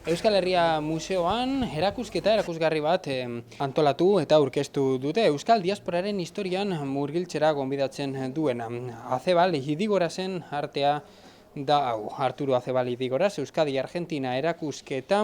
Euskal Herria Museoan erakusgarri bat antolatu eta aurkeztu dute Euskal Diasporaren historian murgiltzera gonbidatzen duena. Azebal Idigorazen artea da hau. Arturo Azebal Idigoraz, Euskadi Argentina erakusketa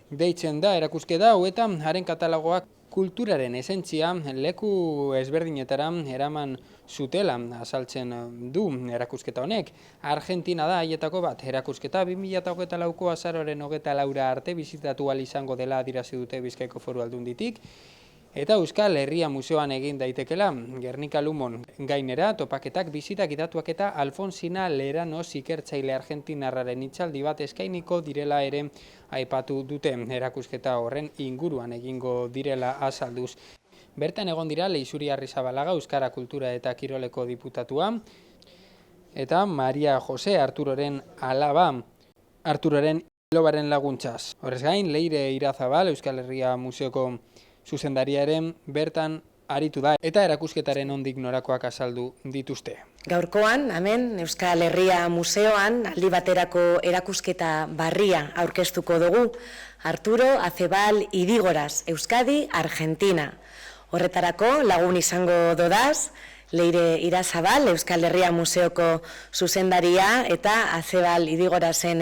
deitzen da erakusketa hau eta haren katalogoak kulturaren esentzia leku ezberdinetara eraman zutela azaltzen du erakusketa honek. Argentina da haietako bat. Erakusketa 2024ko azaroaren 24 arte bizitatu ahal izango dela adierazi dute Bizkaiko Foru Aldunditik. Eta Euskal Herria Museoan egin daitekela, Gernika Lumon gainera, topaketak, bizitak, idatuak eta Alfonsina Leranoz ikertzaile argentinarraren hitzaldi bat eskainiko direla ere aipatu dute. Erakusketa horren inguruan egingo direla azalduz. Bertan egon dira Leixuri Arrizabalaga, Euskara Kultura eta Kiroleko diputatua, eta Maria Jose Arturoren alaba, Arturoren ilobaren laguntzaz. Horrez gain, Leire Irazabal, Euskal Herria Museoko zuzendariaren bertan aritu da eta erakusketaren nondik norakoak azaldu dituzte. Gaurkoan, hemen Euskal Herria Museoan aldi baterako erakusketa barria aurkeztuko dugu. Arturo Azebal Idigoraz, Euskadi, Argentina. Horretarako lagun izango dodaz, Leire Irazabal, Euskal Herria Museoko zuzendaria eta Azebal Idigorazen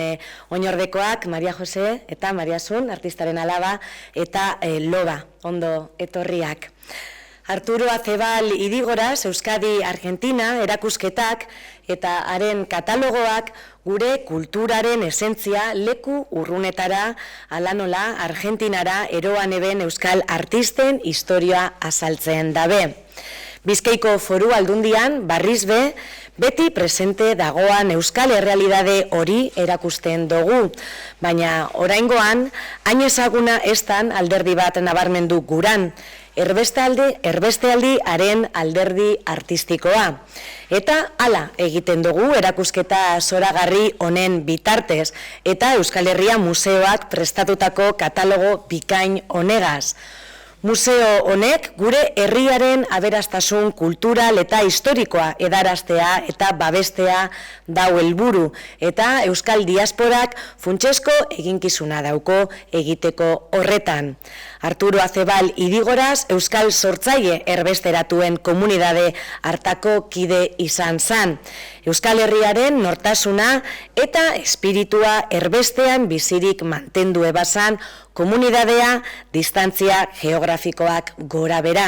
oinordekoak, Maria Jose eta Mariasun, artistaren alaba eta loba, ondo etorriak. Arturo Azebal Idigoraz, Euskadi, Argentina, erakusketak eta haren katalogoak gure kulturaren esentzia leku urrunetara, alanola Argentinara eroan eben Euskal artisten historia azaltzen dabe. Bizkaiko Foru Aldundian, barriz be, beti presente dagoan Euskal errealidade hori erakusten dugu. Baina oraingoan, hain ezaguna estan alderdi bat nabarmendu guran, erbestealdi haren alderdi artistikoa. Eta hala egiten dugu erakusketa zoragarri honen bitartez eta Euskal Herria Museoak prestatutako katalogo bikain honegaz. Museo honek gure herriaren aberastasun kultural eta historikoa edaraztea eta babestea dau helburu eta Euskal Diasporak funtsezko eginkizuna dauko egiteko horretan. Arturo Azebal Idigoraz Euskal sortzaile erbesteratuen komunidade hartako kide izan zan. Euskal Herriaren nortasuna eta espiritua erbestean bizirik mantendu ebazan komunidadea distantzia geografikoak gora bera.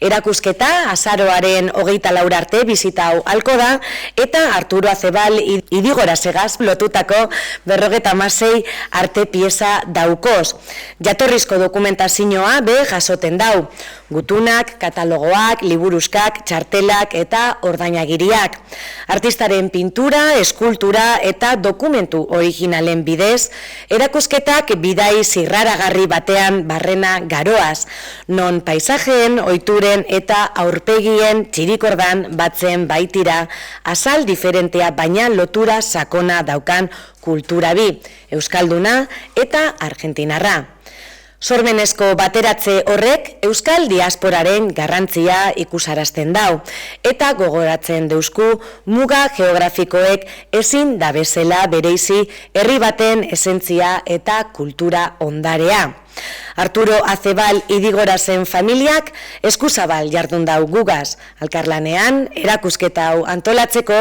Erakusketa azaroaren 24 arte bizitau halko da eta Arturo Azebal Idigorazegaz lotutako 56 arte pieza daukoz. Jatorrizko dokumentazioa be jasoten dau. Gutunak, katalogoak, liburuskak, txartelak eta ordainagiriak. Artistaren pintura, eskultura eta dokumentu originalen bidez, erakusketak bidai zirraragarri batean barrena garoaz, non paisajeen, ohituren eta aurpegien txirikordan batzen baitira, azal diferentea baina lotura sakona daukan kultura bi, euskalduna eta argentinarra. Sormenezko bateratze horrek Euskal Diasporaren garrantzia ikusarazten dau eta gogoratzen deusku muga geografikoek ezin dabezela bereizi herri baten esentzia eta kultura ondarea. Arturo Azebal Idigorazen familiak eskuzabal jardun dau gugaz, alkarlanean erakusketa hau antolatzeko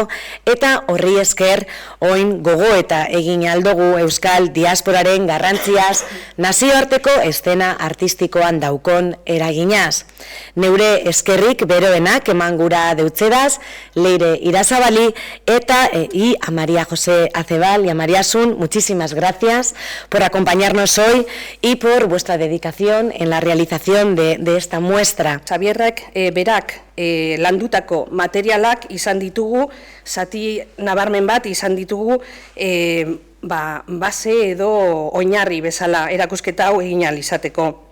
eta horri esker oin gogoeta egin aldugu Euskal Diasporaren garrantziaz nazioarteko eszena artistikoan daukon eraginaz. Neure eskerrik beroenak eman gura deutzedaz, Leire Irazabali eta a María José Azebal y a Mariasun, muchísimas gracias por acompañarnos hoy y por vuestra dedicación en la realización de esta muestra. Xabierrak berak landutako materialak izan ditugu, zati nabarmen bat izan ditugu base edo oinarri bezala erakusketa hau egin ahal izateko.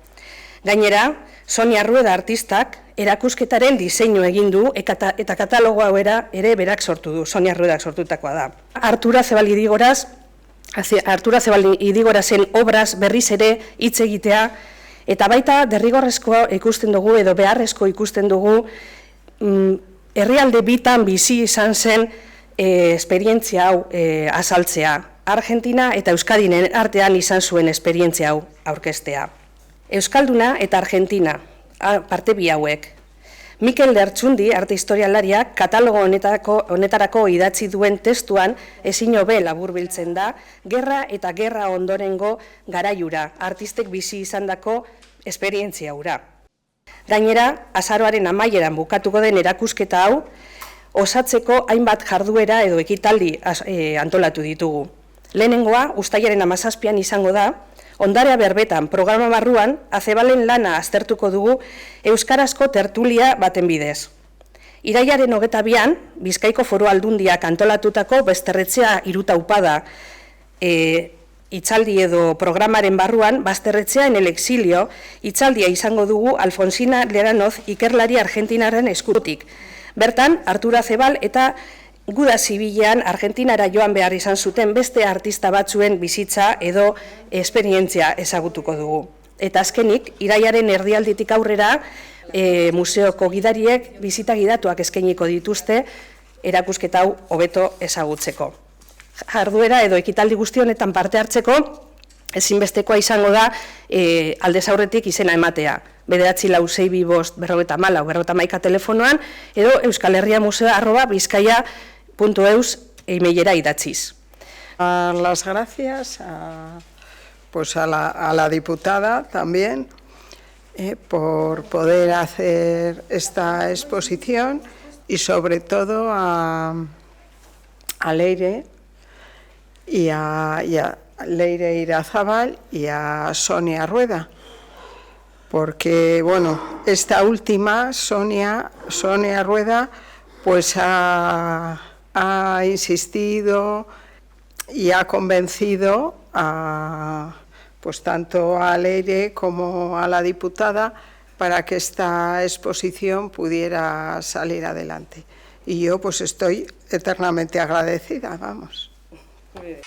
Gainera, Sonia Rueda artistak erakusketaren diseinu egin du eta katalogo hau ere berak sortu du, Sonia Ruedak sortutakoa da. Arturo Azebal Idigorazen obraz berriz ere hitz egitea, eta baita derrigorrezko ikusten dugu edo beharrezko ikusten dugu herrialde bitan bizi izan zen esperientzia hau azaltzea. Argentina eta Euskadinen artean izan zuen esperientzia hau aurkeztea. Euskalduna eta Argentina, parte bi hauek. Mikel Lertxundi, arte historialariak, katalogo honetarako idatzi duen testuan ezin hobe laburbiltzen da, gerra eta gerra ondorengo garaiura, artistek bizi izandako esperientzia hura. Gainera, azaroaren amaieran bukatuko den erakusketa hau, osatzeko hainbat jarduera edo ekitaldi antolatu ditugu. Lehenengoa, uztailaren 17an izango da, Ondarea Berbetan programa barruan Azebalen lana aztertuko dugu euskarazko tertulia baten bidez. Irailaren 22an, Bizkaiko Foru Aldundiak antolatutako Bazterretzea Irutaupada hitzaldi edo programaren barruan, Bazterretzea en el exilio hitzaldia izango dugu Alfonsina Leranoz ikerlari argentinaren eskutik. Bertan, Arturo Azebal eta Guda Zibilean Argentinara joan behar izan zuten beste artista batzuen bizitza edo esperientzia ezagutuko dugu. Eta azkenik, irailaren erdialditik aurrera, museoko gidariek bizita gidatuak eskainiko dituzte erakusketa hau hobeto ezagutzeko. Jarduera edo ekitaldi guzti honetan parte hartzeko, ezinbestekoa izango da aldez aurretik izena ematea. 9462554 telefonoan edo euskalherriamuseo@bizkaia.eus emailera idatziz. Las gracias pues a la diputada también por poder hacer esta exposición y sobre todo a Leire y a Leire Irazabal y a Sonia Rueda. Porque, bueno, esta última, Sonia Rueda, pues ha insistido y ha convencido pues tanto a Leire como a la diputada para que esta exposición pudiera salir adelante. Y yo pues estoy eternamente agradecida, vamos. Muy bien.